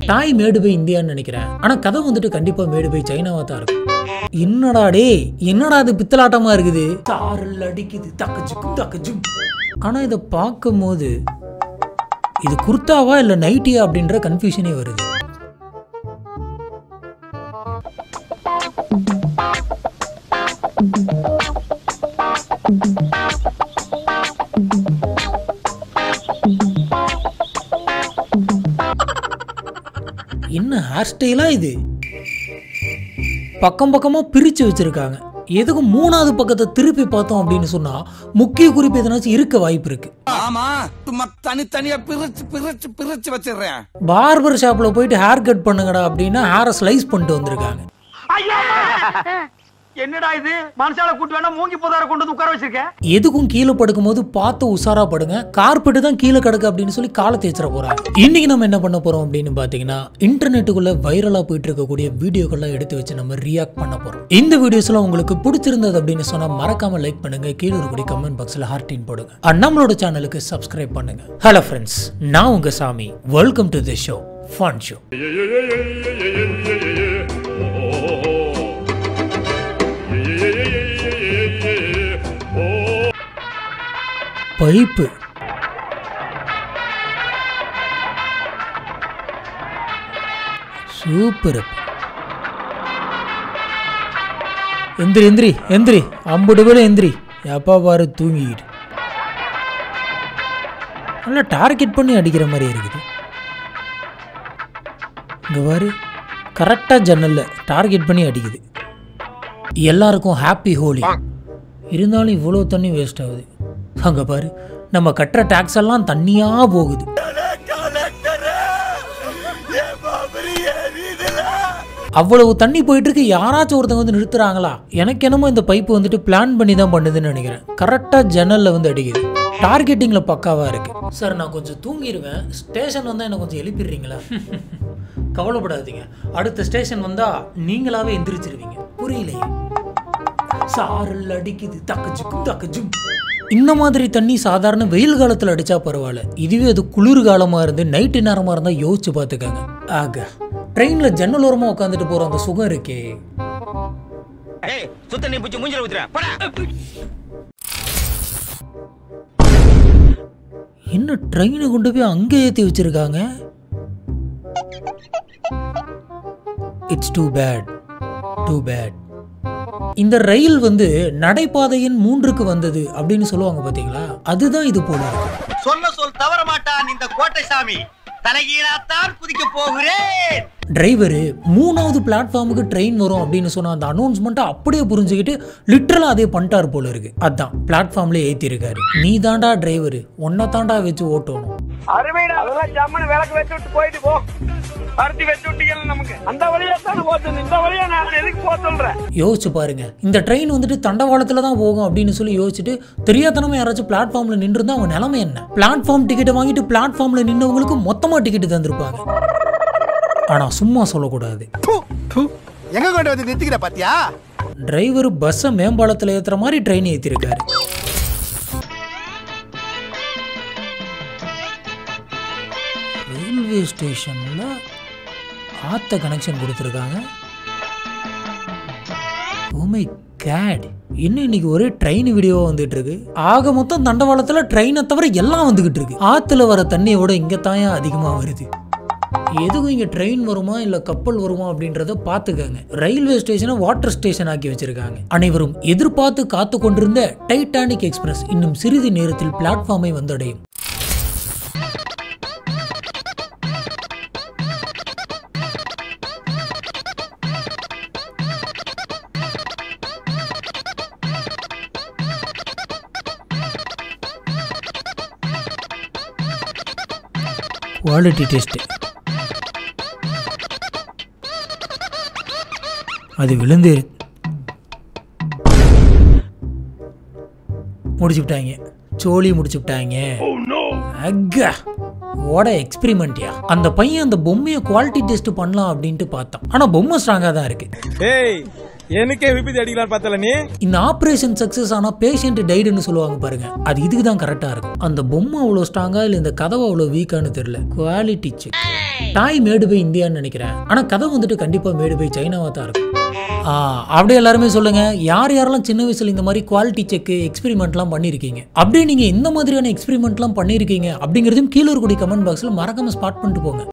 Toy made by இந்தியான்னு நினைக்கிறேன். ஆனா கதை வந்துட்டு கண்டிப்பா மேடு பை சைனாவா தான் இருக்கும். என்னடா டே, என்னடா இது பித்தலாட்டமா இருக்குது, சாரல் அடிக்குது தக்கச்சுக்கும் தக்கச்சும். ஆனா இதை பார்க்கும் போது இது குர்தாவா இல்ல நைட்டியா அப்படின்ற கன்ஃபியூஷனே வருது. என்ன ஹேர் ஸ்டைலா இது, பக்கம் பக்கமா பிரிச்சு வச்சிருக்காங்க. எதுக்கு மூணாவது பக்கத்தை திருப்பி பார்த்தோம் அப்படின்னு சொன்னா முக்கிய குறிப்பு எதனாச்சும் இருக்க வாய்ப்பு இருக்கு. ஆமா, சும்மா தனித்தனியா பிரிச்சு வச்சிடுறேன். பார்பர் ஷாப்ல போயிட்டு ஹேர் கட் பண்ணுங்கடா அப்படின்னா ஹேரை ஸ்லைஸ் பண்ணிட்டு வந்திருக்காங்க. என்னடா இது, மனசால கூட்டு வேணா மூங்கி போதார கொண்டு வந்து உட்கார வச்சிருக்கேன். எதுக்கும் கீழே படுக்கும் போது பார்த்து உஷாரா படுங்க, கார்பெட்டு தான் கீழே கிடக்கு அப்படின்னு சொல்லி காலை தேய்ச்சிட போறாங்க. இன்னைக்கு நம்ம என்ன பண்ண போறோம் அப்படின்னு பாத்தீங்கன்னா, இன்டர்நெட்டுக்குள்ள வைரலா போயிட்டு இருக்கக்கூடிய வீடியோக்கெல்லாம் எடுத்து வச்சு நம்ம ரியாக்ட் பண்ண போறோம். இந்த வீடியோஸ்ல உங்களுக்கு பிடிச்சிருந்தது அப்படின்னு சொன்னா மறக்காம லைக் பண்ணுங்க, கீழே இருக்கக்கூடிய கமெண்ட் பாக்ஸ்ல ஹார்ட்டின் போடுங்க, நம்மளோட சேனலுக்கு சப்ஸ்கிரைப் பண்ணுங்க. ஹலோ ஃப்ரெண்ட்ஸ், நான் உங்க சாமி. Welcome to the show, fun show. Pipe super. எந்திரி எந்திரி எந்திரி, 50 பேர் எந்திரி, எப்பா பாரு தூங்கிக்கிட்டு. நல்லா டார்கெட் பண்ணி அடிக்கிற மாதிரி இருக்குது. இங்க பாரு, கரெக்டா ஜன்னல்ல டார்கெட் பண்ணி அடிக்குது. எல்லாருக்கும் ஹாப்பி ஹோலி. இருந்தாலும் இவ்வளோ தண்ணி வேஸ்ட் ஆகுது. அங்க பாரு, நம்ம கட்டுற டாக்ஸ் எல்லாம் தண்ணியா போகுது. அவ்வளவு தண்ணி போயிட்டு இருக்கு, யாராச்சும் ஒருத்தவங்க வந்து நிறுத்துறாங்களா? எனக்கு என்னமோ இந்த பைப்பு வந்துட்டு பிளான் பண்ணி தான் பண்ணுதுன்னு நினைக்கிறேன். கரெக்டா ஜன்னல்ல வந்து அடிக்குது. டார்கெட்டிங்ல பக்காவா இருக்கு. சார் நான் கொஞ்சம் தூங்கிடுவேன், ஸ்டேஷன் வந்தா என்ன கொஞ்சம் எழுப்பிடுறீங்களா? கவலைப்படாதீங்க, அடுத்த ஸ்டேஷன் வந்தா நீங்களாவே எந்திரிச்சிருவீங்க. புரியலையே, சாரல் அடிக்குது தக்கச்சுக்கும் தக்கச்சும். இந்த மாதிரி தண்ணி சாதாரண வெயில் காலத்துல அடிச்சா பரவாயில்ல, இதுவே அது குளிர் காலமா இருந்து நைட்டு நேரமா இருந்தா யோசிச்சு பாத்துக்காங்க. ஆக ட்ரெயின்ல ஜன்னல் ஓரமா உட்காந்துட்டு போற அந்த சுகம் இருக்கே. என்ன ட்ரெயினை கொண்டு போய் அங்க ஏத்தி வச்சிருக்காங்க. It's too bad, too bad. இந்த ரயில் வந்து நடைபாதையின் 3க்கு வந்தது அப்படின்னு சொல்லுவாங்க பாத்தீங்களா, அதுதான் இது போல இருக்கு. சொன்ன சொல் தவற மாட்டான் இந்த கோட்டை சாமி, தலைகீழாத்தான் குதிக்க போகிறேன். டிரைவர் 3வது பிளாட்ஃபார்முக்கு ட்ரெயின் வரும் அப்படின்னு சொன்னா அந்த அனௌன்ஸ்மெண்ட்டை அப்படியே புரிஞ்சுக்கிட்டு லிட்டரலா அதே பண்ணிட்டார் போல இருக்கு. அதான் பிளாட்ஃபார்ம்ல ஏத்தி இருக்காரு. நீ தாண்டா டிரைவர், ஒன்ன தாண்டா வச்சு ஓட்டணும். அருமைடா, அதெல்லாம் ஜம்மனு விளக்கு வச்சு விட்டு போயிட்டு போ. பருத்தி வச்சு விட்டீங்க நமக்கு. அந்த வழியா தான் போறது, இந்த வழியா நான் எதுக்கு போக சொல்றேன்? யோசிச்சு பாருங்க, இந்த ட்ரெயின் வந்துட்டு தண்டவாளத்துல தான் போகும் அப்படின்னு சொல்லி யோசிச்சுட்டு தெரியாதனமா யாராச்சும் பிளாட்ஃபார்ம்ல நின்று இருந்தா அவங்க நிலைமை என்ன? பிளாட்ஃபார்ம் டிக்கெட்டை வாங்கிட்டு பிளாட்ஃபார்ம்ல நின்னவங்களுக்கு மொத்தமா டிக்கெட் தந்திருப்பாங்க. ஆனா சும்மா சொல்லக்கூடாது. எங்க கொண்டு வந்து நிறுத்திக்கிற பாத்தியா? டிரைவர் பஸ்ஸை மேம்பாலத்துல ஏத்துற மாதிரி ட்ரெயின் ஏத்திருக்காரு. ரயில்வே ஸ்டேஷன்ல ஆத்த கனெக்ஷன் கொடுத்துருக்காங்க. ஓ மை காட், இன்னும் இன்னைக்கு ஒரே ட்ரெயின் வீடியோ வந்துட்டு இருக்கு. ஆக மொத்தம் தண்டவாளத்துல ட்ரெயினை தவிர எல்லாம் வந்துகிட்டு இருக்கு. ஆத்துல வர தண்ணியை விட இங்க தாயா அதிகமா வருது. எதுவும் இங்க ட்ரெயின் வருமா இல்ல கப்பல் வருமா அப்படின்றத பாத்துக்கங்க. ரயில்வே ஸ்டேஷனை வாட்டர் ஸ்டேஷன் ஆக்கி வச்சிருக்காங்க. அனைவரும் எதிர்பார்த்து காத்து கொண்டிருந்த டைட்டானிக் எக்ஸ்பிரஸ் இன்னும் சிறிது நேரத்தில் பிளாட்ஃபார்மை வந்தடையும். Quality test. அது விழுந்து முடிச்சுட்டாங்க, சோழி முடிச்சுட்டாங்க. அக்கா ஓட எக்ஸ்பெரிமெண்ட்யா. அந்த பையன் அந்த பொம்மையை குவாலிட்டி டெஸ்ட் பண்ணலாம் அப்படின்ட்டு பார்த்தான். ஆனா பொம்மை ஸ்ட்ராங்கா தான் இருக்கு. ஏய் எனக்கே விபத்து அடிக்கலாம் பார்த்தல நீ. இந்த ஆபரேஷன் சக்சஸ் ஆனா பேஷண்ட் டைடுன்னு சொல்லுவாங்க பாருங்க, அது இதுக்கு தான் கரெக்டா இருக்கும். அந்த பொம்மை அவ்வளோ ஸ்ட்ராங்கா இல்ல இந்த கதவு அவ்வளோ வீக்கானு தெரியல. Quality check. Toy made by இந்தியான்னு நினைக்கிறேன், ஆனா கதவு வந்துட்டு கண்டிப்பா மேடு பை சைனாவா தான் இருக்கும். அப்படியே எல்லாருமே சொல்லுங்க, யார் யாரெல்லாம் சின்ன வயசுல இந்த மாதிரி குவாலிட்டி செக் எக்ஸ்பெரிமெண்ட்லாம் பண்ணிருக்கீங்க, அப்படியே நீங்க எந்த மாதிரியான எக்ஸ்பெரிமெண்ட்லாம் பண்ணிருக்கீங்க அப்படிங்கிறதையும் கீழே இருக்கக்கூடிய கமெண்ட் பாக்ஸ்ல மறக்காம ஸ்பாட் பண்ணிட்டு போங்க.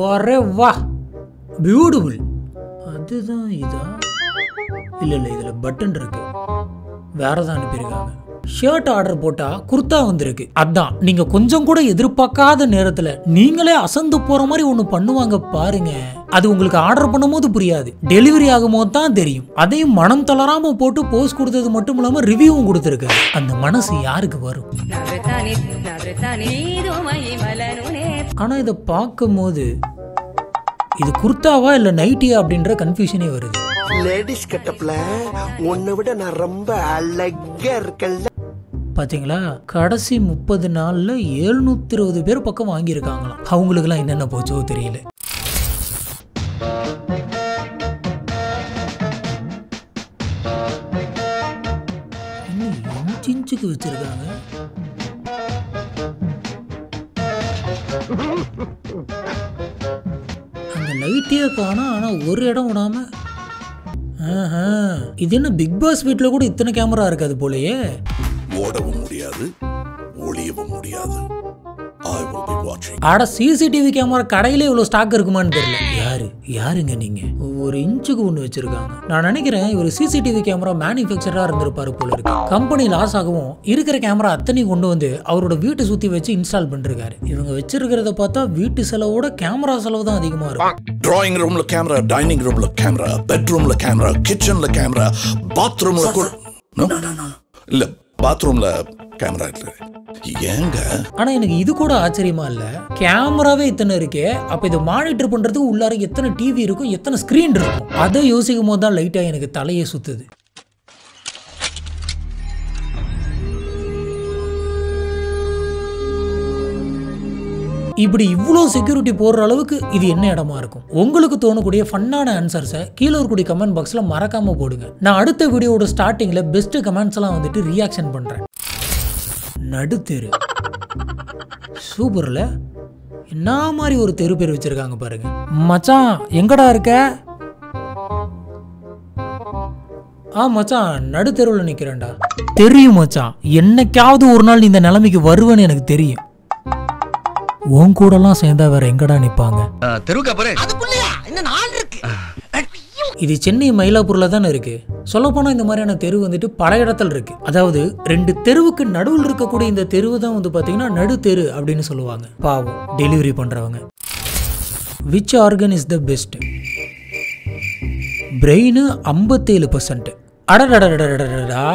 ஒரே வா பியூட்டிஃபுல். அதுதான் இதா? இல்ல இதுல பட்டன் இருக்கு, வேறதான் அனுப்பியிருக்காங்க. ஷர்ட் ஆர்டர் போட்டா குர்தா வந்திருக்கு. அதான் நீங்க கொஞ்சம் கூட எதிர்பார்க்காத நேரத்துல நீங்களே அசந்து போற மாதிரி ஒண்ணு பண்ணுவாங்க பாருங்க. அது உங்களுக்கு ஆர்டர் பண்ணும்போது புரியாது, டெலிவரி ஆகும்போது தான் தெரியும். அதையும் மனம் தளராம போட்டு போஸ்ட் கொடுத்தது மட்டும் இல்லாம ரிவ்யூவும் கொடுத்துருக்கு. அந்த மனசு யாருக்கு வரும்? ஆனா இதை பார்க்கும் போது இது குர்தாவா இல்ல நைட்டியா அப்படின்ற கன்ஃபியூஷனே வருது. லேடிஸ் கட்டப்ல உன்னை விட நான் ரொம்ப அழகா இருக்கேன்ல. பாத்தீங்களா, கடைசி 30 நாள்ல 720 பேர் பக்கம் வாங்கியிருக்காங்களாம். அவங்களுக்குலாம் என்னென்ன போச்சோ தெரியல. இன்ச்சுக்கு வச்சிருக்காங்க. அந்த லைட்டே காணோம், ஆனா ஒரு இடம் விடாம. இது என்ன பிக் பாஸ் வீட்ல கூட இத்தனை கேமரா இருக்காது போலயே. ஓடவும் முடியாது, ஒளியவும் முடியாது. ஆட சிசிடிவி கேமரா கடையிலே இவ்வளவு ஸ்டாக் இருக்குமான்னு தெரியல. யாருங்க நீங்க? ஒரு இன்ச்சுக்கு ஒண்ணு வச்சிருக்காங்க. நான் நினைக்கிறேன் இவர் சிசிடிவி கேமரா மேனுஃபேக்சரரா இருந்திருப்பாரு போல இருக்கு. கம்பெனி லாஸ் ஆகவும் இருக்கிற கேமரா அத்தனையும் கொண்டு வந்து அவரோட வீட்டை சுத்தி வச்சு இன்ஸ்டால் பண்ணிருக்காரு. இவங்க வச்சிருக்கிறத பார்த்தா வீட்டு செலவோட கேமரா செலவு தான் அதிகமா இருக்கும். டிராயிங் ரூம்ல கேமரா, டைனிங் ரூம்ல கேமரா, பெட்ரூம்ல கேமரா, கிச்சன்ல கேமரா, பாத்ரூம்ல கூட இல்ல, பாத்ரூம்ல கேமரா இல்ல. ஏங்க? ஆனா எனக்கு இது கூட ஆச்சரியமா இல்ல, கேமராவே இத்தனை இருக்கே, அப்ப இதை மானிட்டர் பண்றதுக்கு உள்ளார எத்தனை டிவி இருக்கும், எத்தனை ஸ்கிரீன் இருக்கும், அதை யோசிக்கும் போது தான் லைட்டா எனக்கு தலையே சுத்துது. இப்படி இவ்வளோ செக்யூரிட்டி போடுற அளவுக்கு இது என்ன இடமா இருக்கும்? உங்களுக்கு தோணக்கூடிய ஃபன்னான ஆன்சர்ஸை கீழே இருக்கக்கூடிய கமெண்ட் பாக்ஸ்ல மறக்காம போடுங்க. நான் அடுத்த வீடியோட ஸ்டார்டிங்ல பெஸ்ட் கமெண்ட்ஸ் எல்லாம் வந்துட்டு ரியாக்ஷன் பண்றேன். நடுத்தெரு சூப்பர்ல, என்ன மாதிரி ஒரு தெரு பேர் வச்சிருக்காங்க பாருங்க. மச்சான் எங்கடா இருக்க? மச்சான் நடுத்தெருவில் நிக்கிறேன்டா. தெரியும் மச்சான், என்னைக்காவது ஒரு நாள் இந்த நிலைமைக்கு வருவேன்னு எனக்கு தெரியும். உன் கூடலாம் சேர்ந்தா வேற எங்கடா நிப்பாங்க? இது சென்னை மயிலாப்பூர்ல தானே இருக்கு. சொல்ல போனா இந்த மாதிரியான தெரு வந்துட்டு பல இடத்துல இருக்கு. அதாவது 2 தெருவுக்கு நடுவில் இருக்கக்கூடிய இந்த தெருவு தான் வந்து பாத்தீங்கன்னா நடு தெரு அப்படின்னு சொல்லுவாங்க. பாவம் டெலிவரி பண்றவங்க. Which organ is the best? Brain 57%. அடடடடடடா,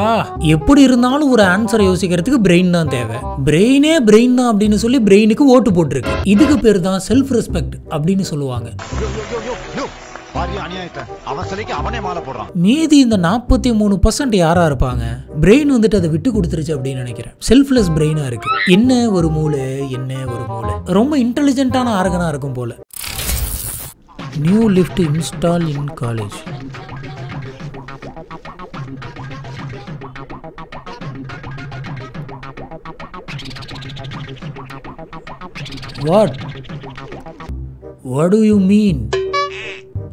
எப்படி இருந்தாலும் ஒரு ஆன்சரை யோசிக்கிறதுக்கு பிரெயின் தான் தேவை. பிரெயின் தான் அப்படின்னு சொல்லி பிரெயினுக்கு ஓட்டு போட்டிருக்கு. இதுக்கு பேர் தான் செல்ஃப் ரெஸ்பெக்ட் அப்படின்னு சொல்லுவாங்க. மீதி இந்த 43% யாரா இருப்பாங்க? பிரெயின் வந்துட்டு அதை விட்டு கொடுத்துருச்சு அப்படின்னு நினைக்கிறேன். செல்ஃப்லெஸ் பிரெயினா இருக்கு. என்ன ஒரு மூளை, ரொம்ப இன்டெலிஜென்ட்டான ஆர்கனா இருக்கும் போல. New lift install in college. What do you mean?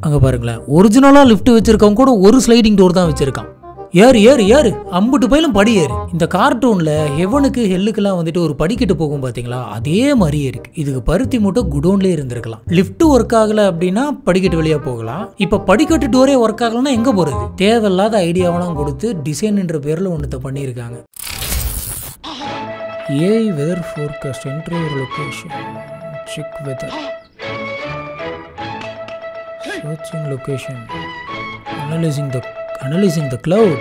அங்க பாருங்களேன், ஒரிஜினலா லிஃப்ட் வச்சிருக்கவங்க கூட ஒரு ஸ்லைடிங் டோர் தான் வச்சிருக்கான். ஏறு அம்புட்டு பயிலும் படி ஏறு. இந்த கார்ட்டூன்ல ஹெவனுக்கு ஹெல்லுக்கெல்லாம் வந்துட்டு ஒரு படிக்கட்டு போகும் பாத்தீங்களா, அதே மாதிரியே இருக்கு. இதுக்கு பருத்தி மூட்டை குடோன்லயே இருந்திருக்கலாம். லிஃப்ட் ஒர்க் ஆகல அப்படின்னா படிக்கட்டு வழியா போகலாம். இப்ப படிக்கட்டு டோரே ஒர்க் ஆகலன்னா எங்க போறது? தேவையில்லாத ஐடியாவெல்லாம் கொடுத்து டிசைன்ன்ற பேர்ல ஒன்னத்தை பண்ணியிருக்காங்க. AI weather forecast, enter your location, check weather, searching location, analyzing the cloud,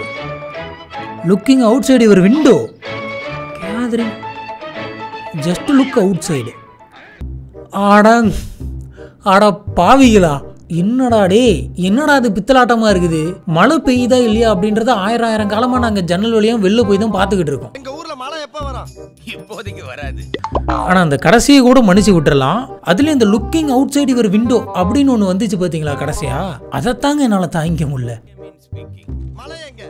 looking outside your window, gathering, just look outside. ஆடா பாவிகளா, என்னடா அது பித்தலாட்டமா இருக்குது. மழை பெய்யுதா இல்லையா அப்படின்றத ஆயிரம் காலமா நாங்க ஜன்னல் வழியா வெளில போய் தான் பாத்துக்கிட்டு இருக்கோம். எங்க ஊர்ல மழை எப்ப வரும்? இப்போதைக்கு வராது. ஆனா அந்த கடைசியை கூட மன்னிச்சு விட்டுறலாம். அதுல இந்த லுக்கிங் அவுட் சைடு இவர் விண்டோ அப்படின்னு ஒண்ணு வந்துச்சு பாத்தீங்களா கடைசியா, அதைத்தாங்க என்னால தாங்கிக்க முடியல. மழை எங்க?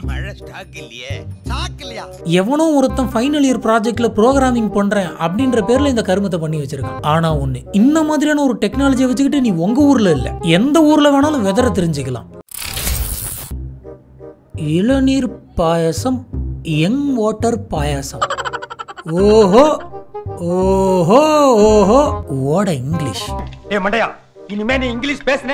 மழை ஸ்டாக் இல்லையே. ஸ்டாக் இல்லையா? எவனோ ஒருத்தன் ஃபைனல் இயர் ப்ராஜெக்ட்ல ப்ரோக்ராமிங் பண்றேன் அப்படின்ற பேர்ல இந்த கருமத்தை பண்ணி வச்சிருக்கான். ஆனா ஒண்ணு, இந்த மாதிரியான ஒரு டெக்னாலஜியை வச்சுக்கிட்டு நீ உங்க ஊர்ல இல்ல எந்த ஊர்ல வேணாலும் வெதரை தெரிஞ்சுக்கலாம். இளநீர் பாயசம், யங் வாட்டர் பாயசம். ஓஹோ ஓஹோ ஓஹோ, வாட் இங்கிலீஷ். ஏ மண்டையா, இனிமே நீ இங்கிலீஷ் பேசுன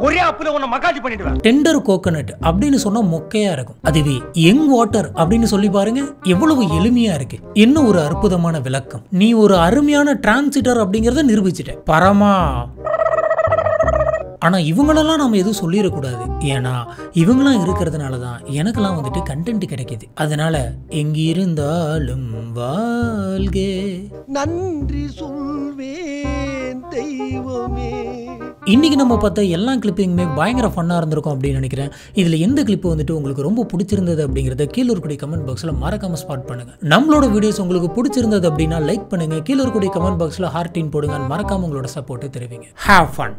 ஒரே அப்புல உன்னை மக்காஜி பண்ணிடுவேன். டெண்டர் கோகனட் அப்படின்னு சொன்னா மொக்கையா இருக்கும். அதுவே யங் வாட்டர் அப்படின்னு சொல்லி பாருங்க, எவ்வளவு எளிமையா இருக்கு. என்ன ஒரு அற்புதமான விளக்கம். நீ ஒரு அருமையான டிரான்சிட்டர் அப்படிங்கறத நிரூபிச்சிட்ட பரமா. ஆனா இவங்களெல்லாம் நாம எதுவும் சொல்லிடக்கூடாது. ஏன்னா இவங்களாம் இருக்கிறதுனால தான் எனக்கெல்லாம் வந்துட்டு கண்டென்ட் கிடைக்குது. அதனால எங்கிருந்தாலும் வாழ்க. நன்றி சொல்வேன் தெய்வமே. இன்னைக்கு நம்ம பார்த்த எல்லா கிளிப்பிங்குமே பயங்கர ஃபன்னாக இருந்திருக்கும் அப்படின்னு நினைக்கிறேன். இதில் எந்த கிளிப்பு வந்துட்டு உங்களுக்கு ரொம்ப பிடிச்சிருந்தது அப்படிங்கிறத கீழே இருக்கக்கூடிய கமெண்ட் பாக்ஸில் மறக்காம ஸ்பாட் பண்ணுங்க. நம்மளோட வீடியோஸ் உங்களுக்கு பிடிச்சிருந்தது அப்படின்னா லைக் பண்ணுங்க. கீழே இருக்கக்கூடிய கமெண்ட் பாக்ஸில் ஹார்ட்டின் போடுங்க. மறக்காம உங்களோட சப்போர்ட்டை தெரிவிங்க. Have fun.